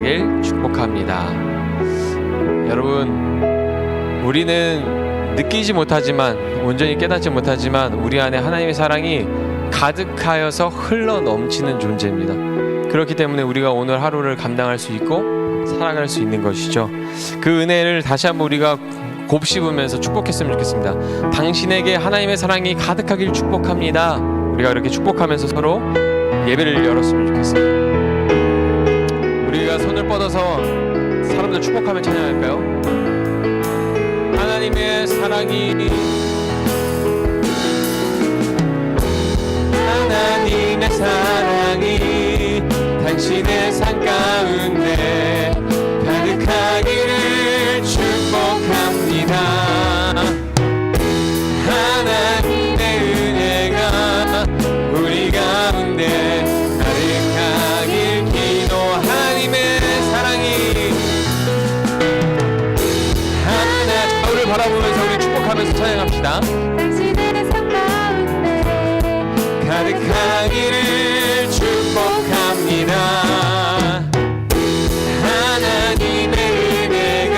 가득하길 축복합니다. 여러분, 우리는 느끼지 못하지만, 온전히 깨닫지 못하지만 우리 안에 하나님의 사랑이 가득하여서 흘러 넘치는 존재입니다. 그렇기 때문에 우리가 오늘 하루를 감당할 수 있고 살아갈 수 있는 것이죠. 그 은혜를 다시 한번 우리가 곱씹으면서 축복했으면 좋겠습니다. 당신에게 하나님의 사랑이 가득하길 축복합니다. 우리가 이렇게 축복하면서 서로 예배를 열었으면 좋겠습니다. 우리가 손을 뻗어서 사람들 축복하며 찬양할까요? 하나님의 사랑이, 하나님의 사랑이 당신의 삶 가운데 가득하기를 축복합니다. 하나님의 은혜가 우리 가운데 가득하길 기도. 하나님의 사랑이 하나님을 바라보면서 우리 축복하면서 찬양합시다. 당신의 삶 가운데 가득하기를 축복합니다. 하나님의 은혜가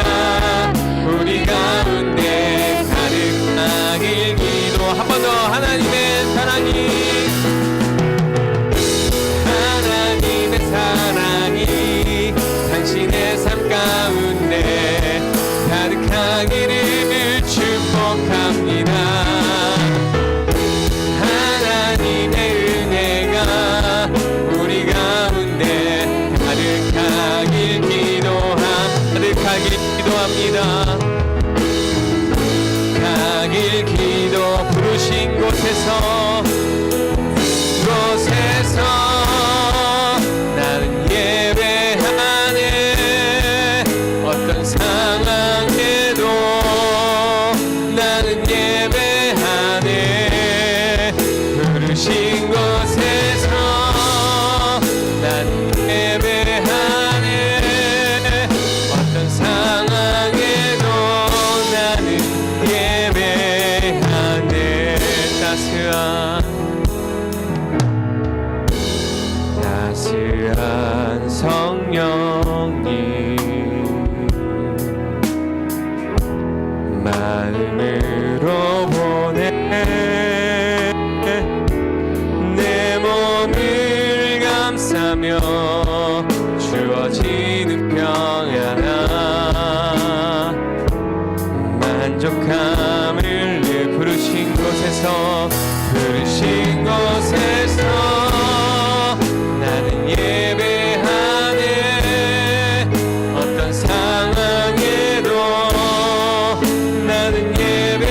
우리 가운데 가득하길 기도. 한 번 더. 하나님의 사랑이, 하나님의 사랑이 당신의 삶 가운데 가득하기를 축복합니다. 하나님의 은혜가 우리 가운데 가득하길 기도합니다. 가길 기도. 부르신 곳에서 나는 예배하네. 어떤 상황에도 나는 예배하네. 부르신 곳에서 나는 예배하네. 어떤 상황에도 나는 예배하네. 따스한 성령님 마음으로 보내 내 몸을 감싸며 주어지는 평안함 만족함을 늘 부르신 곳에서 나는 예배하네. 어떤 상황에도 나는 예배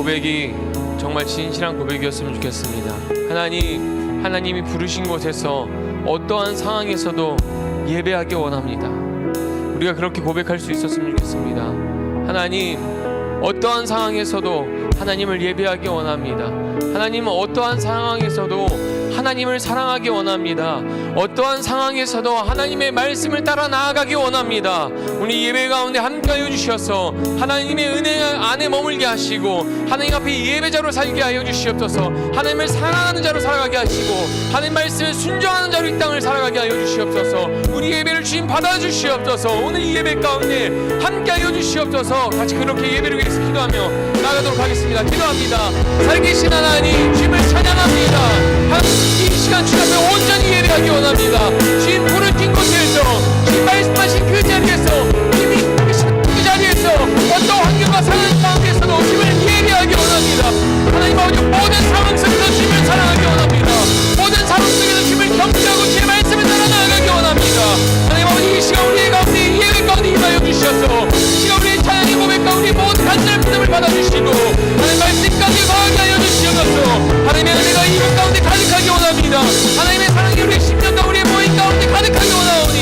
고백이 정말 진실한 고백이었으면 좋겠습니다. 하나님이 부르신 곳에서 어떠한 상황에서도 예배하기 원합니다. 우리가 그렇게 고백할 수 있었으면 좋겠습니다. 하나님, 어떠한 상황에서도 하나님을 예배하기 원합니다. 하나님은 어떠한 상황에서도 하나님을 사랑하기 원합니다. 어떠한 상황에서도 하나님의 말씀을 따라 나아가기 원합니다. 오늘 예배 가운데 함께하여 주셔서 하나님의 은혜 안에 머물게 하시고 하나님 앞에 예배자로 살게 하여 주시옵소서. 하나님을 사랑하는 자로 살아가게 하시고 하나님 말씀에 순종하는 자로 이 땅을 살아가게 하여 주시옵소서. 우리 예배를 주님 받아주시옵소서. 오늘 이 예배 가운데 함께하여 주시옵소서. 같이 그렇게 예배를 위해서 기도하며 나가도록 하겠습니다. 기도합니다. 살아계신 하나님, 주님을 찬양합니다. 이 시간 주님 앞에 온전히 예배하기 원합니다. 주님 부르신 곳에서, 주님 말씀하신 그 자리에서, 주님이 그 자리에서 어떤 환경과 상황 가운데서도 주님을 예배하기 원합니다. 하나님 아버지, 모든 상황 속에서 주님을 사랑하기 원합니다. 모든 상황 속에서 주님을 경배하고 주의 말씀을 따라 나아가기 원합니다. 하나님 아버지, 이 시간 우리의 가운데 예배 가운데 임하여 주셔서 이 시간 우리의 찬양의 고백 가운데 모든 간절한 믿음을 받아주시고 하나님 말씀 가운데 거하게 하여 주시옵소서. 하나님의 은혜가 이 것 가운데 가득하게 원합니다. 하나님의 사랑이 우리의 심령과 우리의 모임 가운데 가득하게 원하오니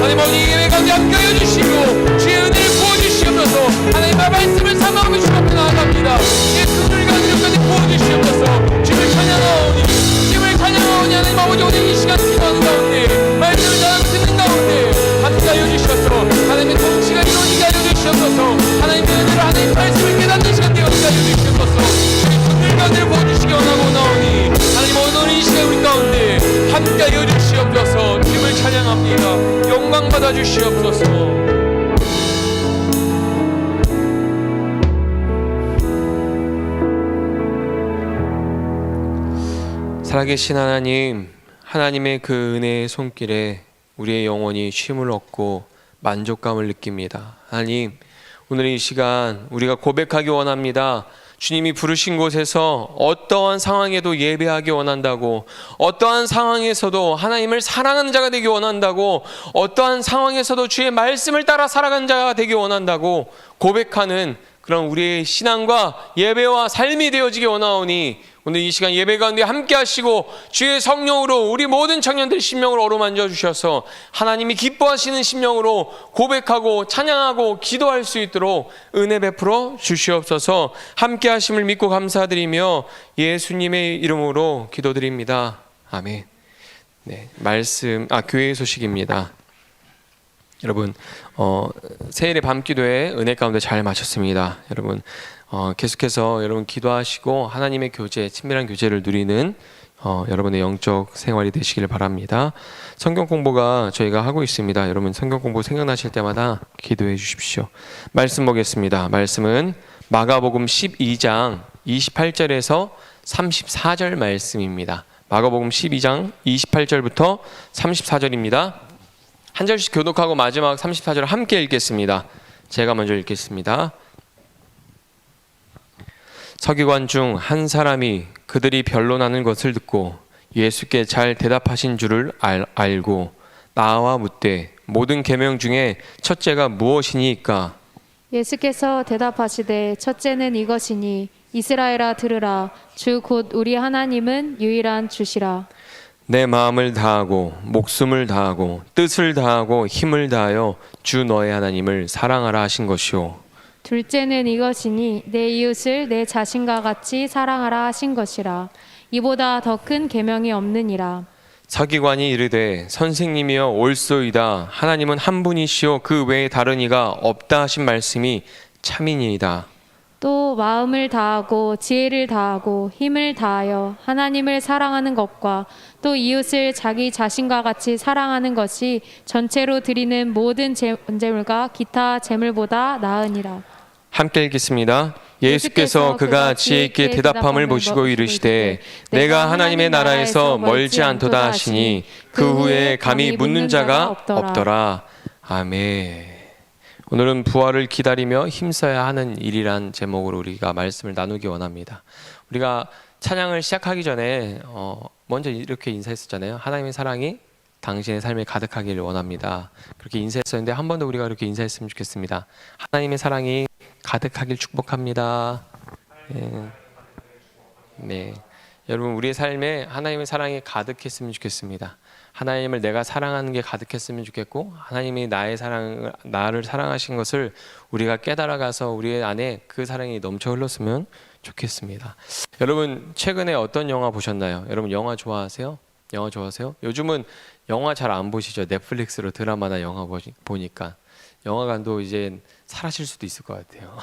하나님 아버지 예배 가운데 함께하여 주시고 주의 은혜를 부어주시옵소서. 하나님의 말씀을 삼아오고 주님 앞에 나아갑니다. 예수를 가운데 부어주시옵소서. 주님을 찬양하오니 주님을 찬양하오니 하나님 아버지 오늘 이 시간 기도하는 가운데 말씀을 전하고 듣는 가운데 함께하여 주셔서 하나님의 통치가 이루어지게 하여 주시옵소서. 하나님의 은혜로 하나님의 말씀을 깨닫는 시간 되게 하여 주시옵소서. 주님 가운데를 부어주시기 원하고 나오니 하나님 오늘 이 시간 우리 가운데 함께하여 주시옵소서. 주님을 찬양합니다. 영광 받아 주시옵소서. 살아계신 하나님, 하나님의 그 은혜의 손길에 우리의 영혼이 쉼을 얻고 만족감을 느낍니다. 하나님, 오늘 이 시간 우리가 고백하기 원합니다. 주님이 부르신 곳에서 어떠한 상황에도 예배하기 원한다고, 어떠한 상황에서도 하나님을 사랑하는 자가 되기 원한다고, 어떠한 상황에서도 주의 말씀을 따라 살아가는 자가 되기 원한다고 고백하는 그런 우리의 신앙과 예배와 삶이 되어지기 원하오니 오늘 이 시간 예배 가운데 함께 하시고 주의 성령으로 우리 모든 청년들의 심령을 어루만져 주셔서 하나님이 기뻐하시는 심령으로 고백하고 찬양하고 기도할 수 있도록 은혜 베풀어 주시옵소서. 함께 하심을 믿고 감사드리며 예수님의 이름으로 기도드립니다. 아멘. 네, 교회의 소식입니다. 여러분, 세일의 밤기도회 은혜 가운데 잘 마쳤습니다. 여러분, 계속해서 여러분 기도하시고 하나님의 교제, 친밀한 교제를 누리는 여러분의 영적 생활이 되시길 바랍니다. 성경 공부가 저희가 하고 있습니다. 여러분 성경 공부 생각나실 때마다 기도해 주십시오. 말씀 보겠습니다. 말씀은 마가복음 12장 28절에서 34절 말씀입니다. 마가복음 12장 28절부터 34절입니다. 한 절씩 교독하고 마지막 34절을 함께 읽겠습니다. 제가 먼저 읽겠습니다. 서기관 중 한 사람이 그들이 변론하는 것을 듣고 예수께 잘 대답하신 줄을 알고 나와 묻되 모든 계명 중에 첫째가 무엇이니까? 예수께서 대답하시되 첫째는 이것이니 이스라엘아 들으라. 주 곧 우리 하나님은 유일한 주시라. 내 마음을 다하고 목숨을 다하고 뜻을 다하고 힘을 다하여 주 너의 하나님을 사랑하라 하신 것이요. 둘째는 이것이니 내 이웃을 내 자신과 같이 사랑하라 하신 것이라. 이보다 더 큰 계명이 없느니라. 서기관이 이르되 선생님이여 옳소이다. 하나님은 한 분이시요 그 외에 다른 이가 없다 하신 말씀이 참이니이다. 또 마음을 다하고 지혜를 다하고 힘을 다하여 하나님을 사랑하는 것과 또 이웃을 자기 자신과 같이 사랑하는 것이 전체로 드리는 모든 제물과 기타 제물보다 나으니라. 함께 읽겠습니다. 예수께서 그가 지혜 있게 대답함을 보시고 이르시되 내가 하나님의 나라에서 멀지 않도다 하시니 그 후에 감히 묻는 자가 없더라. 아멘. 오늘은 부활을 기다리며 힘써야 하는 일이란 제목으로 우리가 말씀을 나누기 원합니다. 우리가 찬양을 시작하기 전에 먼저 이렇게 인사했었잖아요. 하나님의 사랑이 당신의 삶에 가득하기를 원합니다. 그렇게 인사했었는데 한 번 더 우리가 그렇게 인사했으면 좋겠습니다. 하나님의 사랑이 가득하길 축복합니다. 네. 네. 여러분, 우리의 삶에 하나님의 사랑이 가득했으면 좋겠습니다. 하나님을 내가 사랑하는 게 가득했으면 좋겠고, 하나님이 나를 사랑하신 것을 우리가 깨달아가서 우리 안에 그 사랑이 넘쳐 흘렀으면 좋겠습니다. 여러분, 최근에 어떤 영화 보셨나요? 여러분, 영화 좋아하세요? 영화 좋아하세요? 요즘은 영화 잘 안 보시죠? 넷플릭스로 드라마나 영화 보니까 영화관도 이제 사라질 수도 있을 것 같아요.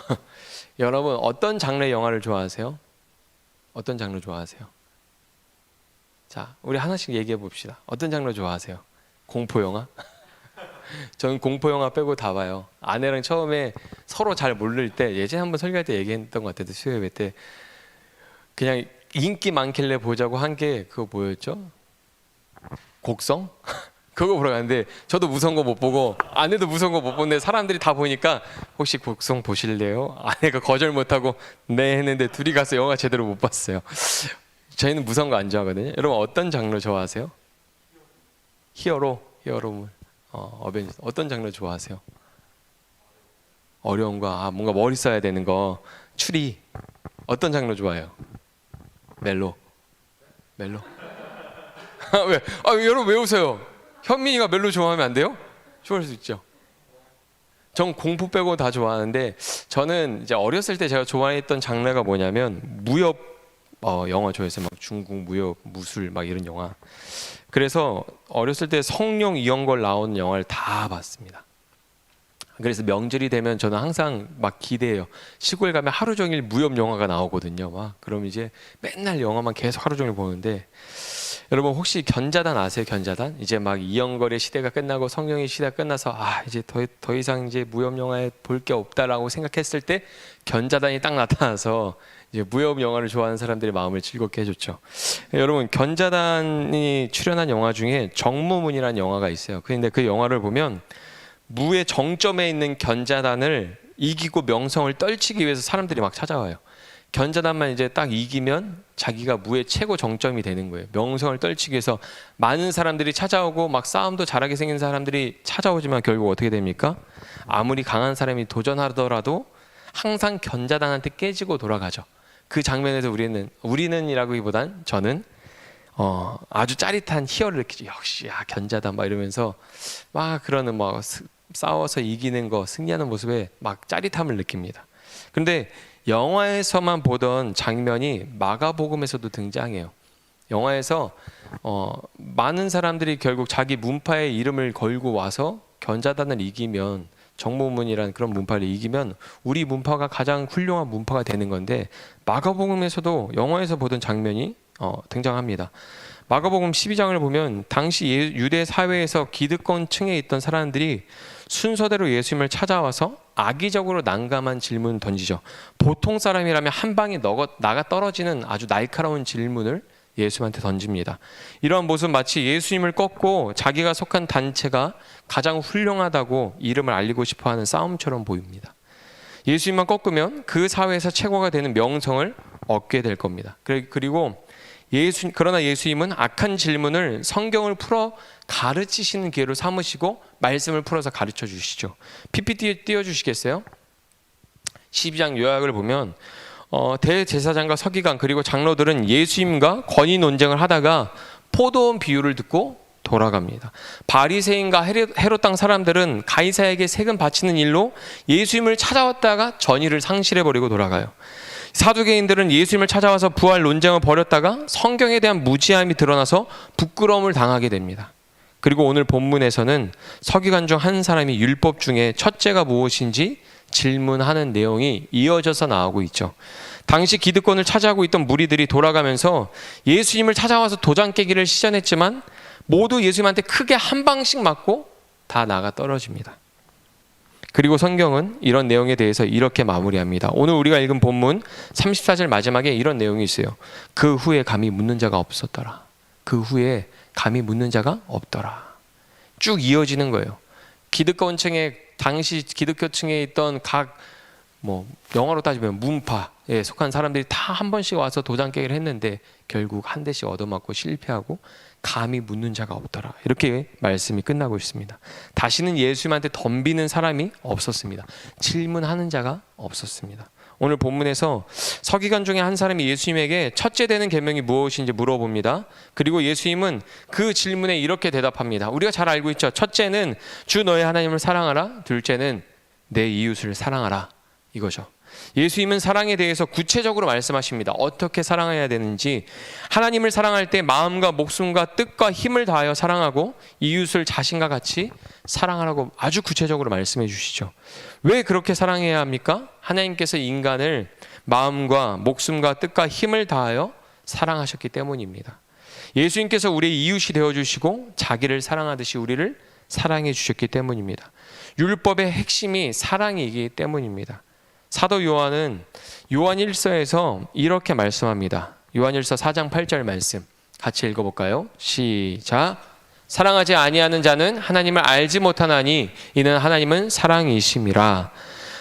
여러분, 어떤 장르의 영화를 좋아하세요? 어떤 장르 좋아하세요? 자, 우리 하나씩 얘기해 봅시다. 어떤 장르 좋아하세요? 공포 영화? 저는 공포 영화 빼고 다 봐요. 아내랑 처음에 서로 잘 모를 때, 예전에 한번 설교할 때 얘기했던 것 같아요. 수요 예배 때 그냥 인기 많길래 보자고 한 게 그거 뭐였죠? 곡성? 그거 보러 갔는데 저도 무서운 거 못 보고 아내도 무서운 거 못 보는데 사람들이 다 보니까 혹시 곡성 보실래요? 아내가 거절 못하고 네 했는데 둘이 가서 영화 제대로 못 봤어요. 저희는 무서운 거 안 좋아하거든요. 여러분, 어떤 장르 좋아하세요? 히어로물, 어벤져스. 어떤 장르 좋아하세요? 어려운 거, 뭔가 머리 써야 되는 거, 추리. 어떤 장르 좋아해요? 멜로. 왜? 여러분 왜 웃어요? 현민이가 멜로 좋아하면 안 돼요? 좋아할 수 있죠. 전 공포 빼고 다 좋아하는데, 저는 이제 어렸을 때 제가 좋아했던 장르가 뭐냐면 무협 영화 좋아했어요. 막 중국 무협, 무술 막 이런 영화. 그래서 어렸을 때 성룡, 이영걸 나온 영화를 다 봤습니다. 그래서 명절이 되면 저는 항상 막 기대해요. 시골 가면 하루 종일 무협 영화가 나오거든요. 그럼 이제 맨날 영화만 계속 하루 종일 보는데, 여러분 혹시 견자단 아세요? 견자단? 이제 막 이영걸의 시대가 끝나고 성룡의 시대가 끝나서 이제 더 이상 이제 무협 영화에 볼 게 없다라고 생각했을 때 견자단이 딱 나타나서 이제 무협 영화를 좋아하는 사람들의 마음을 즐겁게 해줬죠. 여러분, 견자단이 출연한 영화 중에 정무문이라는 영화가 있어요. 그런데 그 영화를 보면 무의 정점에 있는 견자단을 이기고 명성을 떨치기 위해서 사람들이 막 찾아와요. 견자단만 이제 딱 이기면 자기가 무의 최고 정점이 되는 거예요. 명성을 떨치기 위해서 많은 사람들이 찾아오고 막 싸움도 잘하게 생긴 사람들이 찾아오지만 결국 어떻게 됩니까? 아무리 강한 사람이 도전하더라도 항상 견자단한테 깨지고 돌아가죠. 그 장면에서 우리는이라기보단 저는 아주 짜릿한 희열을 느끼죠. 역시 견자단 막 이러면서 막 그러는 막 싸워서 이기는 거, 승리하는 모습에 막 짜릿함을 느낍니다. 그런데 영화에서만 보던 장면이 마가복음에서도 등장해요. 영화에서 많은 사람들이 결국 자기 문파의 이름을 걸고 와서 견자단을 이기면, 정무문이라는 그런 문파를 이기면 우리 문파가 가장 훌륭한 문파가 되는 건데, 마가복음에서도 영화에서 보던 장면이 등장합니다. 마가복음 12장을 보면 당시 유대 사회에서 기득권층에 있던 사람들이 순서대로 예수님을 찾아와서 악의적으로 난감한 질문을 던지죠. 보통 사람이라면 한 방에 나가 떨어지는 아주 날카로운 질문을 예수님한테 던집니다. 이런 모습 마치 예수님을 꺾고 자기가 속한 단체가 가장 훌륭하다고 이름을 알리고 싶어하는 싸움처럼 보입니다. 예수님만 꺾으면 그 사회에서 최고가 되는 명성을 얻게 될 겁니다. 그리고 그러나 예수님은 악한 질문을 성경을 풀어 가르치시는 기회로 삼으시고 말씀을 풀어서 가르쳐 주시죠. PPT 띄워주시겠어요? 12장 요약을 보면 대제사장과 서기관 그리고 장로들은 예수님과 권위 논쟁을 하다가 포도원 비유를 듣고 돌아갑니다. 바리새인과 헤롯 땅 사람들은 가이사에게 세금 바치는 일로 예수님을 찾아왔다가 전의를 상실해버리고 돌아가요. 사두개인들은 예수님을 찾아와서 부활 논쟁을 벌였다가 성경에 대한 무지함이 드러나서 부끄러움을 당하게 됩니다. 그리고 오늘 본문에서는 서기관 중 한 사람이 율법 중에 첫째가 무엇인지 질문하는 내용이 이어져서 나오고 있죠. 당시 기득권을 차지하고 있던 무리들이 돌아가면서 예수님을 찾아와서 도장 깨기를 시전했지만 모두 예수님한테 크게 한 방씩 맞고 다 나가 떨어집니다. 그리고 성경은 이런 내용에 대해서 이렇게 마무리합니다. 오늘 우리가 읽은 본문 34절 마지막에 이런 내용이 있어요. 그 후에 감히 묻는 자가 없었더라. 그 후에 감히 묻는 자가 없더라. 쭉 이어지는 거예요. 기득권층에, 당시 기득권층에 있던 각 영어로 따지면 문파에 속한 사람들이 다 한 번씩 와서 도장 깨기를 했는데 결국 한 대씩 얻어맞고 실패하고 감히 묻는 자가 없더라. 이렇게 말씀이 끝나고 있습니다. 다시는 예수님한테 덤비는 사람이 없었습니다. 질문하는 자가 없었습니다. 오늘 본문에서 서기관 중에 한 사람이 예수님에게 첫째 되는 계명이 무엇인지 물어봅니다. 그리고 예수님은 그 질문에 이렇게 대답합니다. 우리가 잘 알고 있죠. 첫째는 주 너의 하나님을 사랑하라. 둘째는 내 이웃을 사랑하라. 이거죠. 예수님은 사랑에 대해서 구체적으로 말씀하십니다. 어떻게 사랑해야 되는지, 하나님을 사랑할 때 마음과 목숨과 뜻과 힘을 다하여 사랑하고 이웃을 자신과 같이 사랑하라고 아주 구체적으로 말씀해 주시죠. 왜 그렇게 사랑해야 합니까? 하나님께서 인간을 마음과 목숨과 뜻과 힘을 다하여 사랑하셨기 때문입니다. 예수님께서 우리의 이웃이 되어주시고 자기를 사랑하듯이 우리를 사랑해 주셨기 때문입니다. 율법의 핵심이 사랑이기 때문입니다. 사도 요한은 요한 1서에서 이렇게 말씀합니다. 요한 1서 4장 8절 말씀 같이 읽어볼까요? 시작. 사랑하지 아니하는 자는 하나님을 알지 못하나니 이는 하나님은 사랑이심이라.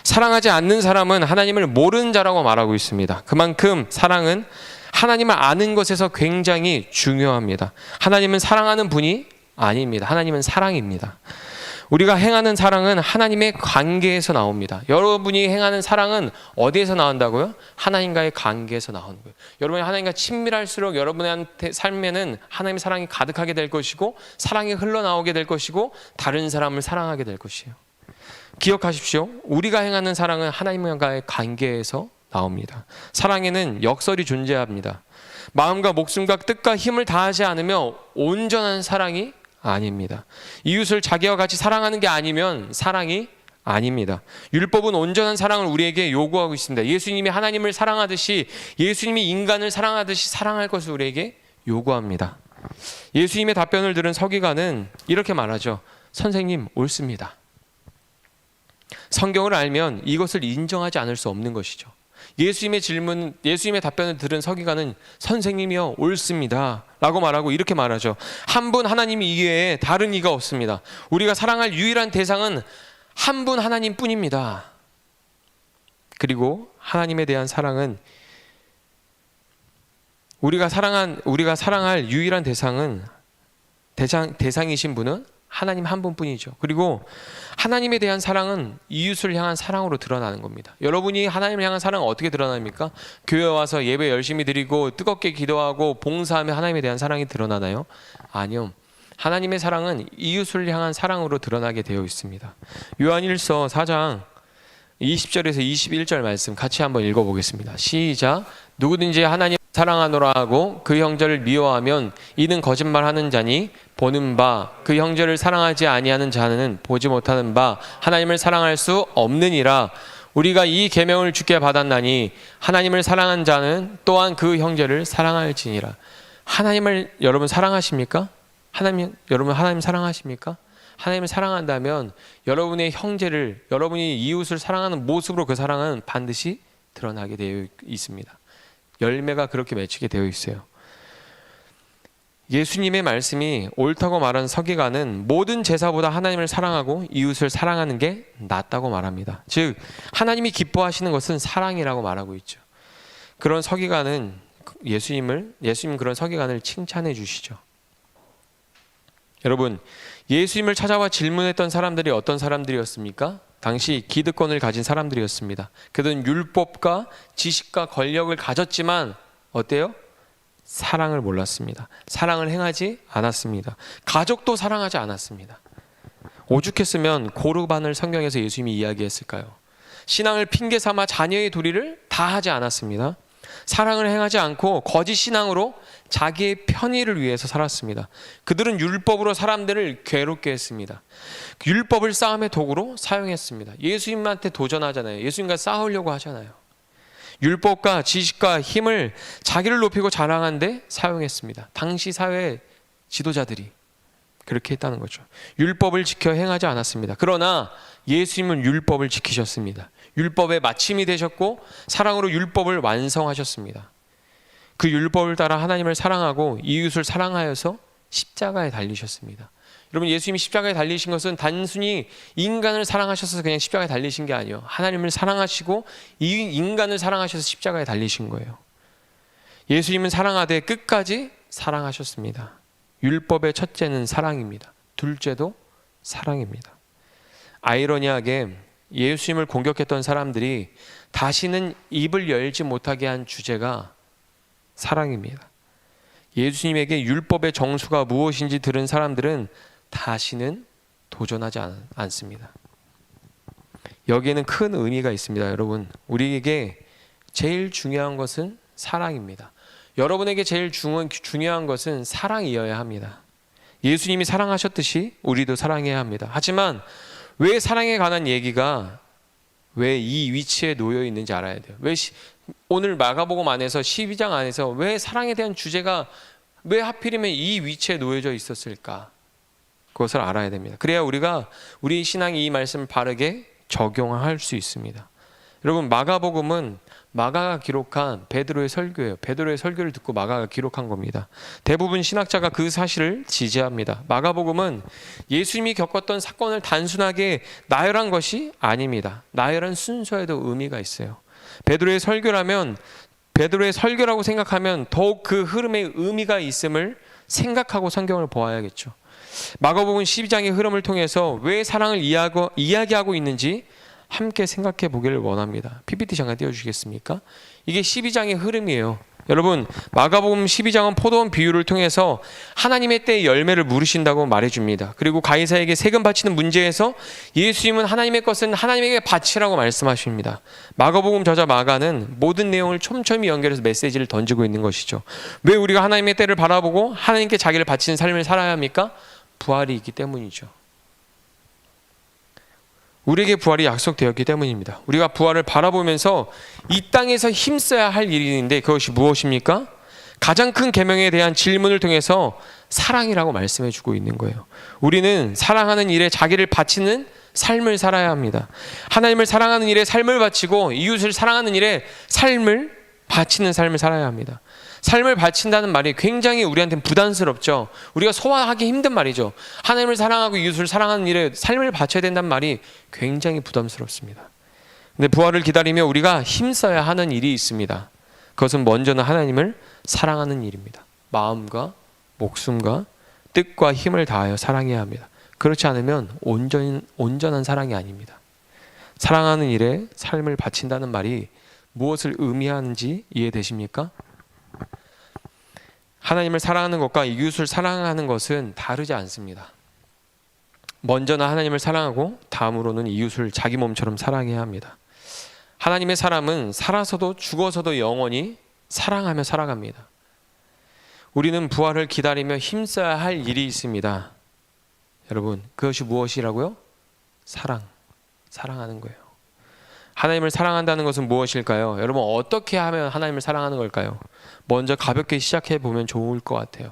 사랑하지 않는 사람은 하나님을 모르는 자라고 말하고 있습니다. 그만큼 사랑은 하나님을 아는 것에서 굉장히 중요합니다. 하나님은 사랑하는 분이 아닙니다. 하나님은 사랑입니다. 우리가 행하는 사랑은 하나님의 관계에서 나옵니다. 여러분이 행하는 사랑은 어디에서 나온다고요? 하나님과의 관계에서 나오는 거예요. 여러분이 하나님과 친밀할수록 여러분한테 삶에는 하나님의 사랑이 가득하게 될 것이고 사랑이 흘러나오게 될 것이고 다른 사람을 사랑하게 될 것이에요. 기억하십시오. 우리가 행하는 사랑은 하나님과의 관계에서 나옵니다. 사랑에는 역설이 존재합니다. 마음과 목숨과 뜻과 힘을 다하지 않으며 온전한 사랑이 아닙니다. 이웃을 자기와 같이 사랑하는 게 아니면 사랑이 아닙니다. 율법은 온전한 사랑을 우리에게 요구하고 있습니다. 예수님이 하나님을 사랑하듯이, 예수님이 인간을 사랑하듯이 사랑할 것을 우리에게 요구합니다. 예수님의 답변을 들은 서기관은 이렇게 말하죠. 선생님, 옳습니다. 성경을 알면 이것을 인정하지 않을 수 없는 것이죠. 예수님의 답변을 들은 서기관은 선생님이요, 옳습니다 라고 말하고 이렇게 말하죠. 한 분 하나님 이외에 다른 이가 없습니다. 우리가 사랑할 유일한 대상은 한 분 하나님 뿐입니다. 그리고 하나님에 대한 사랑은 우리가 사랑할 유일한 대상이신 분은 하나님 한 분뿐이죠. 그리고 하나님에 대한 사랑은 이웃을 향한 사랑으로 드러나는 겁니다. 여러분이 하나님을 향한 사랑은 어떻게 드러납니까? 교회 와서 예배 열심히 드리고 뜨겁게 기도하고 봉사하며 하나님에 대한 사랑이 드러나나요? 아니요. 하나님의 사랑은 이웃을 향한 사랑으로 드러나게 되어 있습니다. 요한 1서 4장 20절에서 21절 말씀 같이 한번 읽어보겠습니다. 시작. 누구든지 하나님 사랑하노라 하고 그 형제를 미워하면 이는 거짓말하는 자니 보는 바 그 형제를 사랑하지 아니하는 자는 보지 못하는 바 하나님을 사랑할 수 없느니라. 우리가 이 계명을 주께 받았나니 하나님을 사랑한 자는 또한 그 형제를 사랑할지니라. 하나님을 여러분 사랑하십니까? 여러분 하나님 사랑하십니까? 하나님을 사랑한다면 여러분의 형제를, 여러분이 이웃을 사랑하는 모습으로 그 사랑은 반드시 드러나게 되어 있습니다. 열매가 그렇게 맺히게 되어 있어요. 예수님의 말씀이 옳다고 말한 서기관은 모든 제사보다 하나님을 사랑하고 이웃을 사랑하는 게 낫다고 말합니다. 즉 하나님이 기뻐하시는 것은 사랑이라고 말하고 있죠. 그런 서기관은 예수님 그런 서기관을 칭찬해 주시죠. 여러분, 예수님을 찾아와 질문했던 사람들이 어떤 사람들이었습니까? 당시 기득권을 가진 사람들이었습니다. 그들은 율법과 지식과 권력을 가졌지만 어때요? 사랑을 몰랐습니다. 사랑을 행하지 않았습니다. 가족도 사랑하지 않았습니다. 오죽했으면 고르반을 성경에서 예수님이 이야기했을까요? 신앙을 핑계 삼아 자녀의 도리를 다 하지 않았습니다. 사랑을 행하지 않고 거짓 신앙으로 자기의 편의를 위해서 살았습니다. 그들은 율법으로 사람들을 괴롭게 했습니다. 율법을 싸움의 도구로 사용했습니다. 예수님한테 도전하잖아요. 예수님과 싸우려고 하잖아요. 율법과 지식과 힘을 자기를 높이고 자랑한 데 사용했습니다. 당시 사회 지도자들이 그렇게 했다는 거죠. 율법을 지켜 행하지 않았습니다. 그러나 예수님은 율법을 지키셨습니다. 율법의 마침이 되셨고 사랑으로 율법을 완성하셨습니다. 그 율법을 따라 하나님을 사랑하고 이웃을 사랑하여서 십자가에 달리셨습니다. 여러분, 예수님이 십자가에 달리신 것은 단순히 인간을 사랑하셔서 그냥 십자가에 달리신 게 아니에요. 하나님을 사랑하시고 이 인간을 사랑하셔서 십자가에 달리신 거예요. 예수님은 사랑하되 끝까지 사랑하셨습니다. 율법의 첫째는 사랑입니다. 둘째도 사랑입니다. 아이러니하게 예수님을 공격했던 사람들이 다시는 입을 열지 못하게 한 주제가 사랑입니다. 예수님에게 율법의 정수가 무엇인지 들은 사람들은 다시는 도전하지 않습니다. 여기에는 큰 의미가 있습니다. 여러분, 우리에게 제일 중요한 것은 사랑입니다. 여러분에게 제일 중요한 것은 사랑이어야 합니다. 예수님이 사랑하셨듯이 우리도 사랑해야 합니다. 하지만 왜 사랑에 관한 얘기가 왜 이 위치에 놓여 있는지 알아야 돼요. 오늘 마가복음 안에서 12장 안에서 왜 사랑에 대한 주제가 왜 하필이면 이 위치에 놓여져 있었을까? 그것을 알아야 됩니다. 그래야 우리가 우리 신앙이 이 말씀을 바르게 적용할 수 있습니다. 여러분, 마가복음은 마가가 기록한 베드로의 설교예요. 베드로의 설교를 듣고 마가가 기록한 겁니다. 대부분 신학자가 그 사실을 지지합니다. 마가복음은 예수님이 겪었던 사건을 단순하게 나열한 것이 아닙니다. 나열한 순서에도 의미가 있어요. 베드로의 설교라면, 베드로의 설교라고 생각하면 더욱 그 흐름에 의미가 있음을 생각하고 성경을 보아야겠죠. 마가복음 12장의 흐름을 통해서 왜 사랑을 이야기하고 있는지 함께 생각해 보기를 원합니다. PPT 잠깐 띄워주시겠습니까? 이게 12장의 흐름이에요. 여러분, 마가복음 12장은 포도원 비유를 통해서 하나님의 때의 열매를 물으신다고 말해줍니다. 그리고 가이사에게 세금 바치는 문제에서 예수님은 하나님의 것은 하나님에게 바치라고 말씀하십니다. 마가복음 저자 마가는 모든 내용을 촘촘히 연결해서 메시지를 던지고 있는 것이죠. 왜 우리가 하나님의 때를 바라보고 하나님께 자기를 바치는 삶을 살아야 합니까? 부활이 있기 때문이죠. 우리에게 부활이 약속되었기 때문입니다. 우리가 부활을 바라보면서 이 땅에서 힘써야 할 일인데 그것이 무엇입니까? 가장 큰 계명에 대한 질문을 통해서 사랑이라고 말씀해 주고 있는 거예요. 우리는 사랑하는 일에 자기를 바치는 삶을 살아야 합니다. 하나님을 사랑하는 일에 삶을 바치고 이웃을 사랑하는 일에 삶을 바치는 삶을 살아야 합니다. 삶을 바친다는 말이 굉장히 우리한테는 부담스럽죠. 우리가 소화하기 힘든 말이죠. 하나님을 사랑하고 이웃을 사랑하는 일에 삶을 바쳐야 된다는 말이 굉장히 부담스럽습니다. 근데 부활을 기다리며 우리가 힘써야 하는 일이 있습니다. 그것은 먼저는 하나님을 사랑하는 일입니다. 마음과 목숨과 뜻과 힘을 다하여 사랑해야 합니다. 그렇지 않으면 온전한 사랑이 아닙니다. 사랑하는 일에 삶을 바친다는 말이 무엇을 의미하는지 이해되십니까? 하나님을 사랑하는 것과 이웃을 사랑하는 것은 다르지 않습니다. 먼저는 하나님을 사랑하고 다음으로는 이웃을 자기 몸처럼 사랑해야 합니다. 하나님의 사람은 살아서도 죽어서도 영원히 사랑하며 살아갑니다. 우리는 부활을 기다리며 힘써야 할 일이 있습니다. 여러분, 그것이 무엇이라고요? 사랑하는 거예요. 하나님을 사랑한다는 것은 무엇일까요? 여러분, 어떻게 하면 하나님을 사랑하는 걸까요? 먼저 가볍게 시작해 보면 좋을 것 같아요.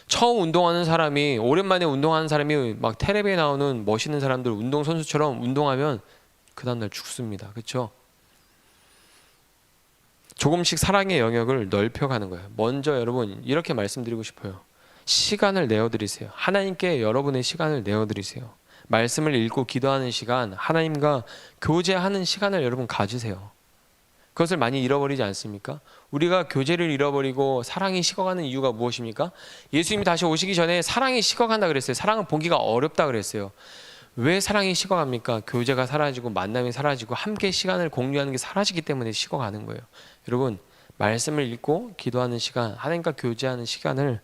처음 운동하는 사람이, 오랜만에 운동하는 사람이 막 텔레비에 나오는 멋있는 사람들 운동선수처럼 운동하면 그 다음날 죽습니다. 그렇죠? 조금씩 사랑의 영역을 넓혀가는 거예요. 먼저 여러분, 이렇게 말씀드리고 싶어요. 시간을 내어드리세요. 하나님께 여러분의 시간을 내어드리세요. 말씀을 읽고 기도하는 시간, 하나님과 교제하는 시간을 여러분 가지세요. 그것을 많이 잃어버리지 않습니까? 우리가 교제를 잃어버리고 사랑이 식어가는 이유가 무엇입니까? 예수님이 다시 오시기 전에 사랑이 식어간다 그랬어요. 사랑을 보기가 어렵다 그랬어요. 왜 사랑이 식어갑니까? 교제가 사라지고 만남이 사라지고 함께 시간을 공유하는 게 사라지기 때문에 식어가는 거예요. 여러분, 말씀을 읽고 기도하는 시간, 하나님과 교제하는 시간을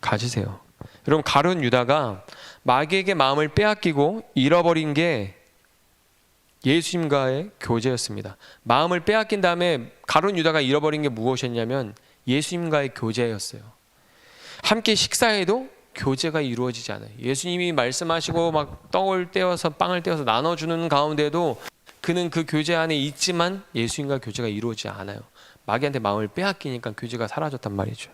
가지세요. 여러분, 가룟 유다가 마귀에게 마음을 빼앗기고 잃어버린 게 예수님과의 교제였습니다. 마음을 빼앗긴 다음에 가룟 유다가 잃어버린 게 무엇이었냐면 예수님과의 교제였어요. 함께 식사해도 교제가 이루어지지 않아요. 예수님이 말씀하시고 막 빵을 떼어서 나눠주는 가운데도 그는 그 교제 안에 있지만 예수님과 교제가 이루어지지 않아요. 마귀한테 마음을 빼앗기니까 교제가 사라졌단 말이죠.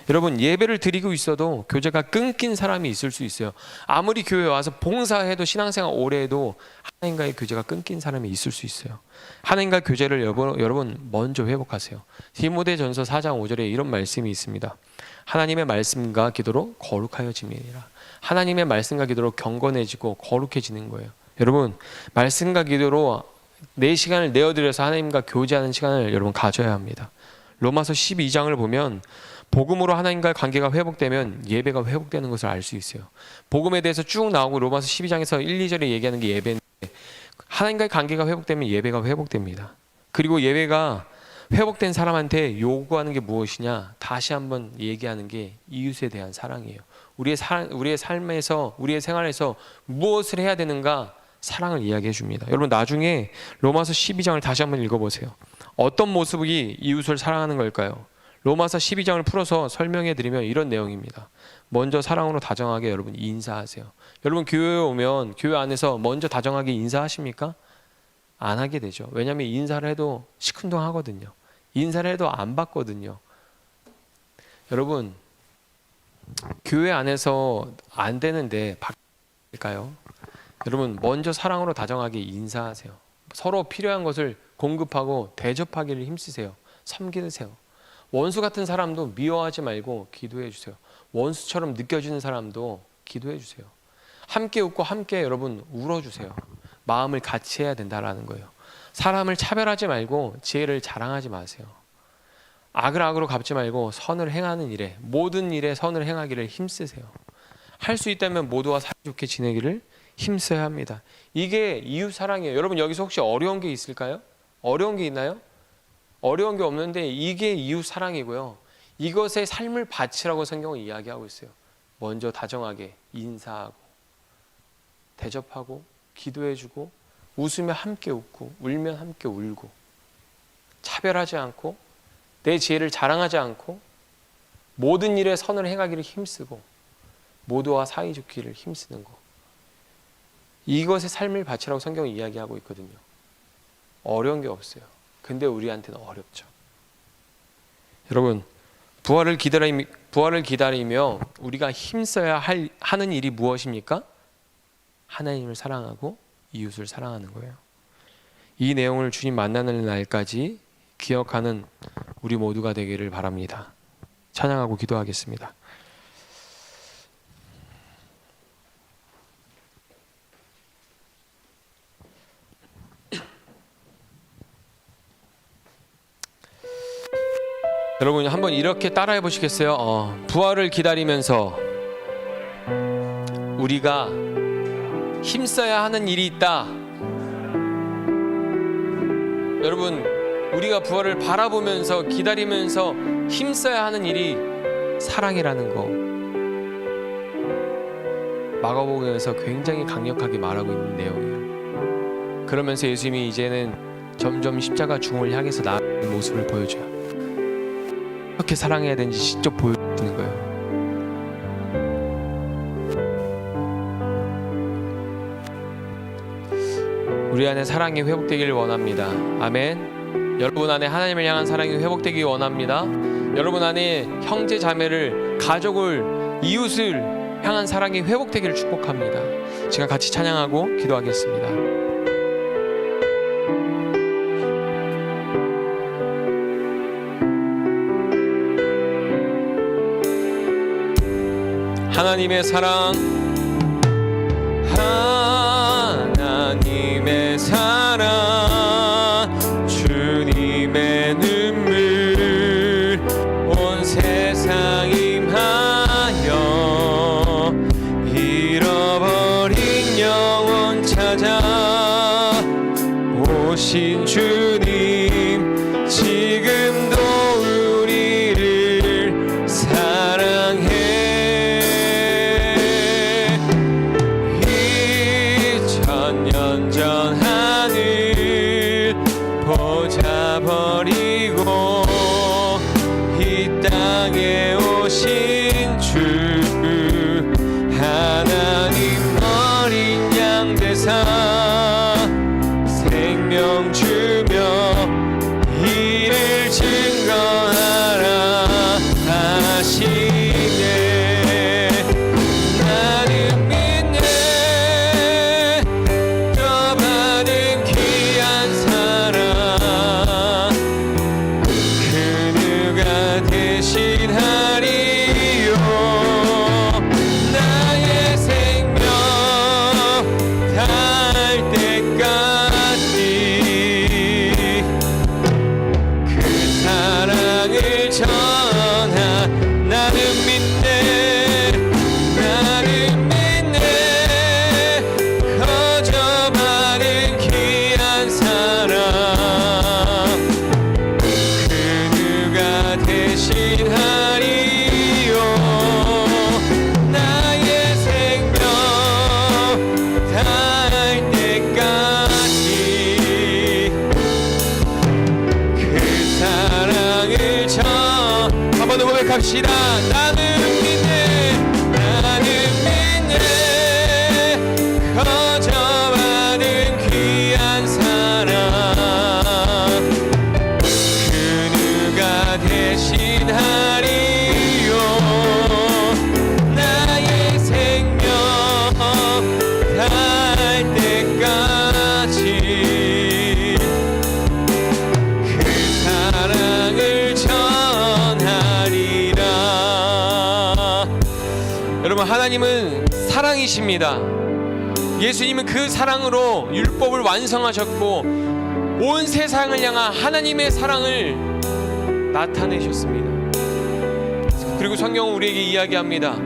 여러분, 예배를 드리고 있어도 교제가 끊긴 사람이 있을 수 있어요. 아무리 교회 와서 봉사해도 신앙생활 오래 해도 하나님과의 교제가 끊긴 사람이 있을 수 있어요. 하나님과 교제를 여러분 먼저 회복하세요. 디모데전서 4장 5절에 이런 말씀이 있습니다. 하나님의 말씀과 기도로 거룩하여짐이니라. 하나님의 말씀과 기도로 경건해지고 거룩해지는 거예요. 여러분, 말씀과 기도로 내 시간을 내어드려서 하나님과 교제하는 시간을 여러분 가져야 합니다. 로마서 12장을 보면 복음으로 하나님과의 관계가 회복되면 예배가 회복되는 것을 알 수 있어요. 복음에 대해서 쭉 나오고 로마서 12장에서 1, 2절에 얘기하는 게 예배인데 하나님과의 관계가 회복되면 예배가 회복됩니다. 그리고 예배가 회복된 사람한테 요구하는 게 무엇이냐? 다시 한번 얘기하는 게 이웃에 대한 사랑이에요. 우리의 삶에서, 우리의 생활에서 무엇을 해야 되는가? 사랑을 이야기해 줍니다. 여러분, 나중에 로마서 12장을 다시 한번 읽어보세요. 어떤 모습이 이웃을 사랑하는 걸까요? 로마서 12장을 풀어서 설명해 드리면 이런 내용입니다. 먼저 사랑으로 다정하게 여러분 인사하세요. 여러분, 교회에 오면 교회 안에서 먼저 다정하게 인사하십니까? 안 하게 되죠. 왜냐하면 인사를 해도 시큰둥하거든요. 인사를 해도 안 받거든요. 여러분, 교회 안에서 안 되는데 바뀔까요? 여러분, 먼저 사랑으로 다정하게 인사하세요. 서로 필요한 것을 공급하고 대접하기를 힘쓰세요. 섬기세요. 원수 같은 사람도 미워하지 말고 기도해 주세요. 원수처럼 느껴지는 사람도 기도해 주세요. 함께 웃고 함께 여러분 울어주세요. 마음을 같이 해야 된다라는 거예요. 사람을 차별하지 말고 지혜를 자랑하지 마세요. 악을 악으로 갚지 말고 선을 행하는 일에, 모든 일에 선을 행하기를 힘쓰세요. 할 수 있다면 모두와 사이좋게 지내기를 힘써야 합니다. 이게 이웃 사랑이에요. 여러분, 여기서 혹시 어려운 게 있을까요? 어려운 게 있나요? 어려운 게 없는데 이게 이웃 사랑이고요. 이것의 삶을 바치라고 성경은 이야기하고 있어요. 먼저 다정하게 인사하고 대접하고 기도해주고 웃으며 함께 웃고 울면 함께 울고 차별하지 않고 내 지혜를 자랑하지 않고 모든 일에 선을 행하기를 힘쓰고 모두와 사이좋기를 힘쓰는 것, 이것의 삶을 바치라고 성경은 이야기하고 있거든요. 어려운 게 없어요. 근데 우리한테는 어렵죠. 여러분, 부활을 기다리며 우리가 힘써야 하는 일이 무엇입니까? 하나님을 사랑하고 이웃을 사랑하는 거예요. 이 내용을 주님 만나는 날까지 기억하는 우리 모두가 되기를 바랍니다. 찬양하고 기도하겠습니다. 여러분, 한번 이렇게 따라해 보시겠어요? 부활을 기다리면서 우리가 힘써야 하는 일이 있다. 여러분, 우리가 부활을 바라보면서 기다리면서 힘써야 하는 일이 사랑이라는 거, 마가복음에서 굉장히 강력하게 말하고 있는 내용이에요. 그러면서 예수님이 이제는 점점 십자가 중을 향해서 나아가는 모습을 보여줘요. 어떻게 사랑해야 되는지 직접 보여주는 거예요. 우리 안에 사랑이 회복되기를 원합니다. 아멘. 여러분 안에 하나님을 향한 사랑이 회복되기 원합니다. 여러분 안에 형제 자매를, 가족을, 이웃을 향한 사랑이 회복되기를 축복합니다. 제가 같이 찬양하고 기도하겠습니다. 하나님의 사랑, 하나님의 사랑, 주님의 눈물, 온 세상 임하여 잃어버린 영혼 찾아 오신 주님, 지금도 우리를 사랑해. 전 하늘 보자버리고 이 땅에 오신 주 하나님 어린 양 되사 생명 주며 이를 증거하라 하시네. 나는 믿네. 대신하리요. 나의 생명 다 고백합시다. 나는 믿네, 나는 믿네, 거저받은 귀한 사랑, 그 누가 대신하리요. 나의 생명 다할 때까지 그 사랑을 전하리라. 여러분, 하나님은 사랑이십니다. 예수님은 그 사랑으로 율법을 완성하셨고 온 세상을 향한 하나님의 사랑을 나타내셨습니다. 그리고 성경은 우리에게 이야기합니다.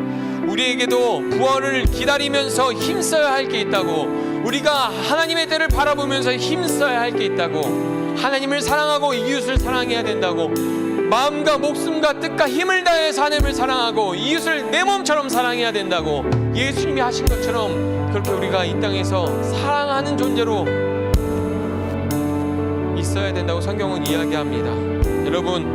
우리에게도 부활을 기다리면서 힘써야 할 게 있다고, 우리가 하나님의 때를 바라보면서 힘써야 할 게 있다고, 하나님을 사랑하고 이웃을 사랑해야 된다고, 마음과 목숨과 뜻과 힘을 다해서 하나님을 사랑하고 이웃을 내 몸처럼 사랑해야 된다고 예수님이 하신 것처럼 그렇게 우리가 이 땅에서 사랑하는 존재로 있어야 된다고 성경은 이야기합니다. 여러분,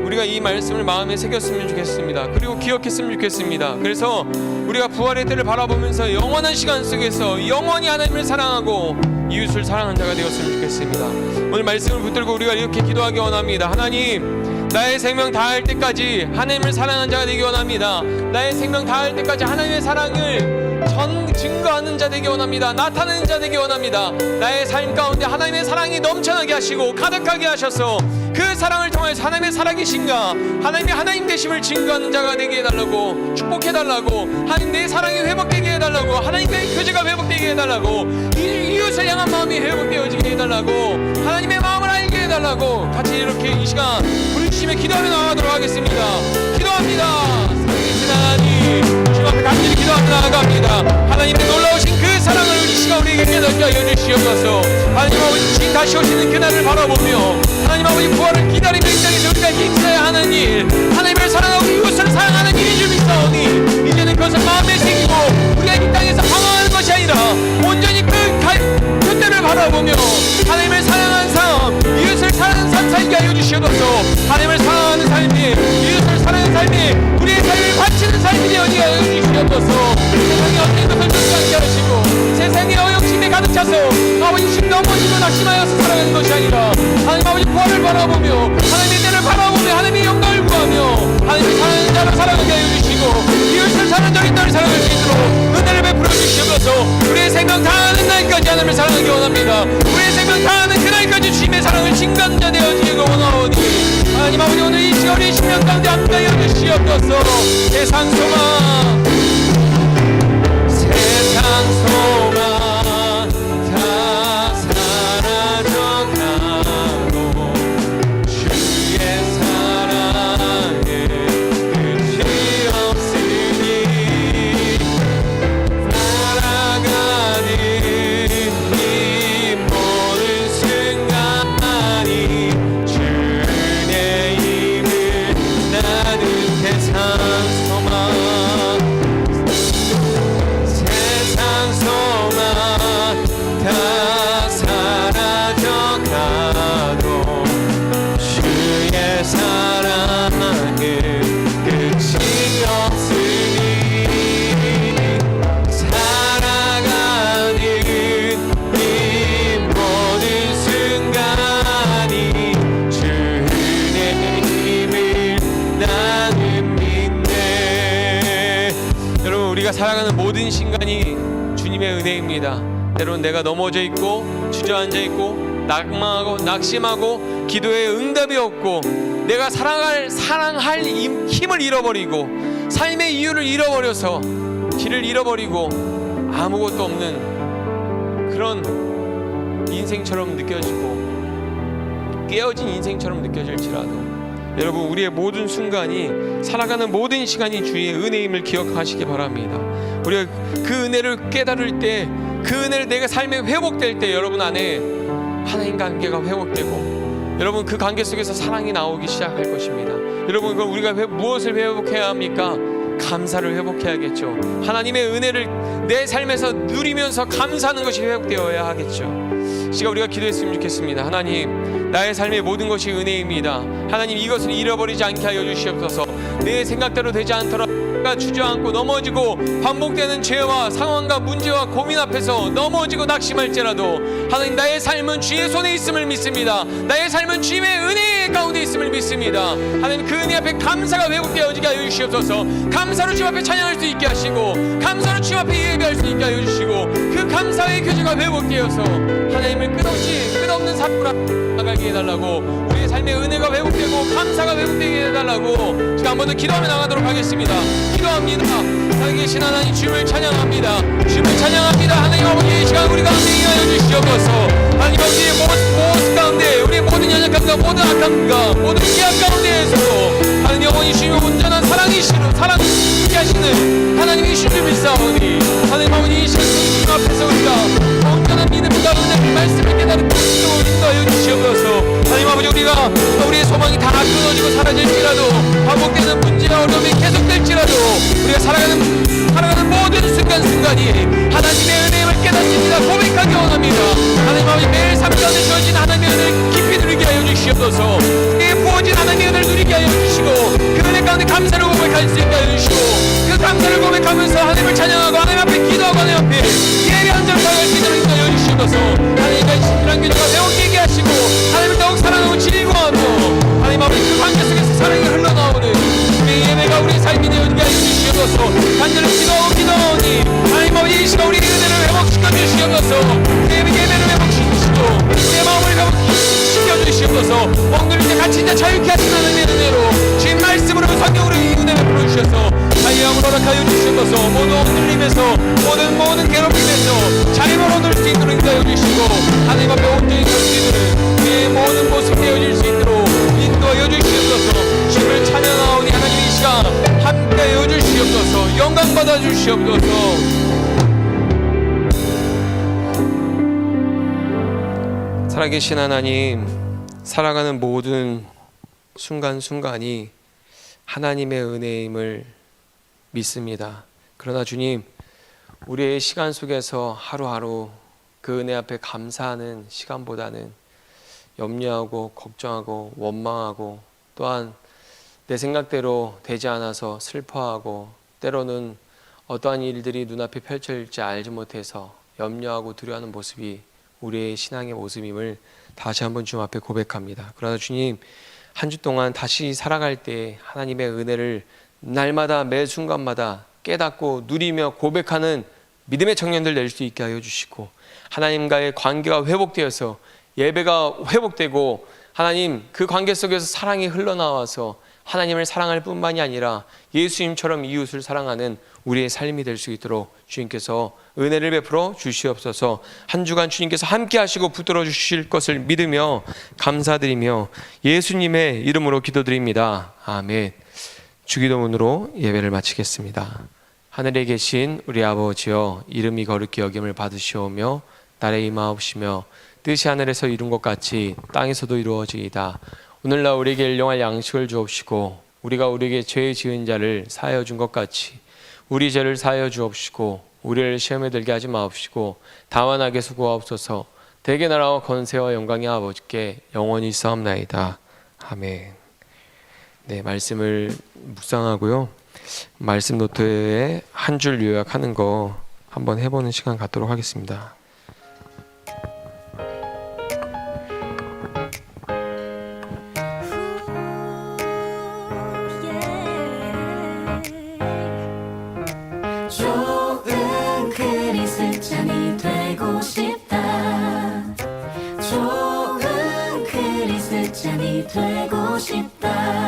우리가 이 말씀을 마음에 새겼으면 좋겠습니다. 그리고 기억했으면 좋겠습니다. 그래서 우리가 부활의 때를 바라보면서 영원한 시간 속에서 영원히 하나님을 사랑하고 이웃을 사랑하는 자가 되었으면 좋겠습니다. 오늘 말씀을 붙들고 우리가 이렇게 기도하기 원합니다. 하나님, 나의 생명 다할 때까지 하나님을 사랑하는 자가 되기 원합니다. 나의 생명 다할 때까지 하나님의 사랑을 증거하는 자 되기 원합니다. 나타내는 자 되기 원합니다. 나의 삶 가운데 하나님의 사랑이 넘쳐나게 하시고 가득하게 하셔서 그 사랑을 통해서 하나님의 살아계신가, 하나님의 하나님 되심을 증거하는 자가 되게 해달라고, 축복해달라고, 하나님 내 사랑이 회복되게 해달라고, 하나님과의 교제가 회복되게 해달라고, 이웃을 향한 마음이 회복되어지게 해달라고, 하나님의 마음을 알게 해달라고, 같이 이렇게 이 시간 부르짖으며 기도하며 나아가도록 하겠습니다. 기도합니다. 살아계신 하나님, 주님 앞에 간절히 기도하며 나아갑니다. 하나님의 놀라우신 그 사랑을 이 시간 우리에게 깨닫게 하여 주시옵소서. 하나님 아버지, 주님 다시 오시는 그날을 바라보며 하나님 아버지 부활을 기다리며 이 땅에서 우리가 힘써야 하는 일, 하나님을 사랑하고 이웃을 사랑하는 일인 줄 믿사오니 이제는 그것을 마음에 새기고 우리가 이 땅에서 방황하는 것이 아니라 온전히 그 때를 바라보며 하나님을 사랑하는 삶, 이웃을 사랑하는 삶 살게 하여 주시옵소서. 하나님을 사랑하는 삶이, 이웃을 사랑하는 삶이 우리의 삶을 바치는 삶이 되어지게 하여 주시옵소서. 세상에 어떤 것을 듣지 않게 하시고 세상의 어영심에 가득 차서 아버지 심 넘어지고 낙심하여서 살아가는 것이 아니라 하나님 아버지 부활을 바라보며 하나님의 때를 바라보며 하나님의 영광을 구하며 하나님을 사랑하는 자를 사랑하게 하여 주시고 이웃을 사랑하는 자를 따를 사랑할 수 있도록 은혜를 베풀어 주시옵소서. 우리의 생명 다하는 날까지 하나님을 사랑하기 원합니다. 우리의 생명 다하는 그날까지 주님의 사랑을 증거하는 자 되어지기 원하오니 하나님 아버지, 오늘 이 시간 우리의 심령 가운데 함께하여 주시옵소서. 세상 소망, 세상 소망 다 사라져가고 주의 사랑에 끝이 없으니 살아가는 이 모든 순간이 주의 힘을 나는 세상 소망, 세상 소망 다 사라져가도 주의 사랑은 끝이 없으니 살아가는 이 모든 순간이 주의 힘을 나는 믿네. 여러분, 우리가 살아가는 모든 순간이 주님의 은혜입니다. 때로는 내가 넘어져 있고 주저앉아 있고 낙망하고 낙심하고 기도에 응답이 없고 내가 사랑할 힘을 잃어버리고 삶의 이유를 잃어버려서 길을 잃어버리고 아무것도 없는 그런 인생처럼 느껴지고 깨어진 인생처럼 느껴질지라도 여러분, 우리의 모든 순간이, 살아가는 모든 시간이 주의 은혜임을 기억하시기 바랍니다. 우리가 그 은혜를 깨달을 때, 그 은혜를 내가 삶에 회복될 때 여러분 안에 하나님 관계가 회복되고 여러분 그 관계 속에서 사랑이 나오기 시작할 것입니다. 여러분, 그럼 우리가 무엇을 회복해야 합니까? 감사를 회복해야겠죠. 하나님의 은혜를 내 삶에서 누리면서 감사하는 것이 회복되어야 하겠죠. 시간 우리가 기도했으면 좋겠습니다. 하나님, 나의 삶의 모든 것이 은혜입니다. 하나님, 이것을 잃어버리지 않게 하여 주시옵소서. 내 생각대로 되지 않더라도 내가 주저앉고 넘어지고 반복되는 죄와 상황과 문제와 고민 앞에서 넘어지고 낙심할지라도 하나님, 나의 삶은 주의 손에 있음을 믿습니다. 나의 삶은 주의 은혜 가운데 있음을 믿습니다. 하나님, 그 은혜 앞에 감사가 회복되어지게 하여 주시옵소서. 감사로 주 앞에 찬양할 수 있게 하시고, 감사로 주 앞에 예배할 수 있게 하여 주시고, 그 감사의 교제가 회복되어서 하나님을 끝없는 삶으로 나가게 해달라고, 우리의 삶의 은혜가 회복되고 감사가 회복되게 해달라고 제가 한 번 더 기도하며 나가도록 하겠습니다. 기도합니다. 살아계신 하나님, 주님을 찬양합니다. 주님을 찬양합니다. 하나님 아버지, 이 시간 우리 가운데 임하여 주시옵소서. 하나님 아버지의 모습 가운데, 우리의 모든 연약함과 모든 악함과 모든 죄악 가운데에서도 하나님 아버지, 주님의 온전한 사랑이시는, 사랑을 함께 하시는 하나님의 주를 믿사오니, 하나님 아버지, 이 시간 주님 앞에서 우리가 온전한 믿음과 은혜의 말씀을 깨달은 것으로 인도하여 주시옵소서. 하나님 아버지, 우리의 소망이 다 끊어지고 사라질지라도, 반복되는 문제와 어려움이 계속될지라도, 우리가 살아가는 모든 순간순간이 하나님의 은혜임을 깨닫습니다. 고백하기 원합니다. 하나님 아버지, 매일 삶 가운데 주어진 하나님의 은혜를 깊이 누리게 하여 주시옵소서. 우리에게 부어진 하나님의 은혜를 누리게 하여 주시고, 그 은혜 가운데 감사를 고백할 수 있게 하여 주시고, 그 감사를 고백하면서 하나님을 찬양하고 하나님 앞에 기도하고 하나님 앞에 예배한 자를 다할 수 있도록 인도하여 주시옵소서. 하나님과 신실한 교제가 회복되게 하시고, 하나님을 더욱 사랑하고 즐거워하며 하나님 아버지, 그 관계 속에서 사랑이 흘러나오는 우리의 예배가 우리의 삶이 되어지게 하여 주시옵소서. 간절히 기도하오니 하나님 아버지, 이 시간 우리의 은혜를 회복시켜 주시옵소서. 우리의 예배를 회복시키시고 우리의 마음을 회복시켜 주시옵소서. 멍들릴 때 같이 이제 자유케 하신 하나님의 은혜로 주님 말씀으로 성경으로 이 은혜 베풀어 주셔서 자유함을 허락하여 주시옵소서. 모든 엉들림에서 모든 괴롭힘에서 자유를 얻을 수 있도록 인도하여 주시고, 하나님 앞에 온전히 설 수 있는 우리의 모든 모습 되어질 수 있도록 인도하여 주시옵소서. 주님을 찬양하오니 하나님, 이 시간 함께하여 주시옵소서. 영광 받아 주시옵소서. 살아계신 하나님, 살아가는 모든 순간순간이 하나님의 은혜임을 믿습니다. 그러나 주님, 우리의 시간 속에서 하루하루 그 은혜 앞에 감사하는 시간보다는 염려하고 걱정하고 원망하고, 또한 내 생각대로 되지 않아서 슬퍼하고, 때로는 어떠한 일들이 눈앞에 펼쳐질지 알지 못해서 염려하고 두려워하는 모습이 우리의 신앙의 모습임을 다시 한번 주님 앞에 고백합니다. 그러나 주님, 한 주 동안 다시 살아갈 때 하나님의 은혜를 날마다 매 순간마다 깨닫고 누리며 고백하는 믿음의 청년들 낼 수 있게 하여 주시고, 하나님과의 관계가 회복되어서 예배가 회복되고, 하나님 그 관계 속에서 사랑이 흘러나와서 하나님을 사랑할 뿐만이 아니라 예수님처럼 이웃을 사랑하는 우리의 삶이 될 수 있도록 주님께서 은혜를 베풀어 주시옵소서. 한 주간 주님께서 함께 하시고 붙들어 주실 것을 믿으며 감사드리며 예수님의 이름으로 기도드립니다. 아멘. 주기도문으로 예배를 마치겠습니다. 하늘에 계신 우리 아버지여, 이름이 거룩히 여김을 받으시오며 나라의 임하옵시며 뜻이 하늘에서 이룬 것 같이 땅에서도 이루어지이다. 오늘날 우리에게 일용할 양식을 주옵시고, 우리가 우리에게 죄 지은 자를 사하여 준 것 같이 우리 죄를 사하여 주옵시고, 우리를 시험에 들게 하지 마옵시고 다만 악에서 구하옵소서. 대개 나라와 권세와 영광이 아버지께 영원히 있사옵나이다. 아멘. 네, 말씀을 묵상하고요, 말씀 노트에 한 줄 요약하는 거 한번 해보는 시간 갖도록 하겠습니다. 좋은 크리스찬이 되고 싶다. 좋은 크리스찬이 되고